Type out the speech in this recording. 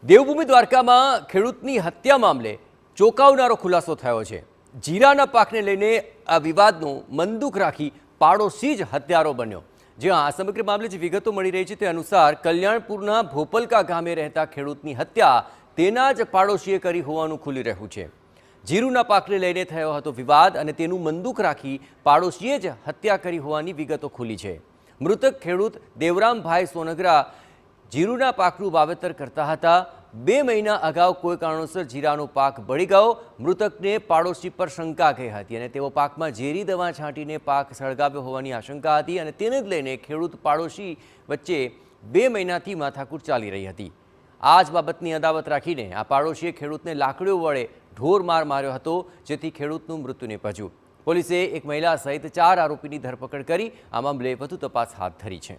દેવભૂમિ દ્વારકામાં ખેડૂતની હત્યા મામલે ચોંકાવનારો ખુલાસો થયો છે। જીરાના પાકને લઈને આ વિવાદનો મંદુક રાખી પાડોશી જ હત્યારો બન્યો। જ્યાં આ સમગ્ર મામલે જે વિગતો મળી રહી છે તે અનુસાર કલ્યાણપુરના ભોપલકા ગામે રહેતા ખેડૂતની હત્યા તેના જ પાડોશીએ કરી હોવાનું ખુલી રહ્યું છે। જીરુના પાકને લઈને થયો હતો વિવાદ અને તેનું મંદુક રાખી પાડોશીએ જ હત્યા કરી હોવાની વિગતો ખુલી છે। મૃતક ખેડૂત દેવરામભાઈ સોનગરા જીરુના પાકનું વાવેતર કરતા હતા। 2 મહિના અગાઉ કોઈ કારણોસર જીરાનો પાક બળી ગયો। મૃતકને પાડોશી પર શંકા ગઈ હતી અને તેઓ પાકમાં ઝેરી દવા છાંટીને પાક સળગાવ્યો હોવાની આશંકા હતી અને તેને જ લઈને ખેડૂત પાડોશી વચ્ચે 2 મહિનાથી માથાકૂટ ચાલી રહી હતી। આ જ બાબતની અદાવત રાખીને આ પાડોશીએ ખેડૂતને લાકડીઓ વડે ઢોરમાર માર્યો હતો, જેથી ખેડૂતનું મૃત્યુ નિપજ્યું। પોલીસે એક મહિલા સહિત 4 આરોપીની ધરપકડ કરી આ મામલે વધુ તપાસ હાથ ધરી છે।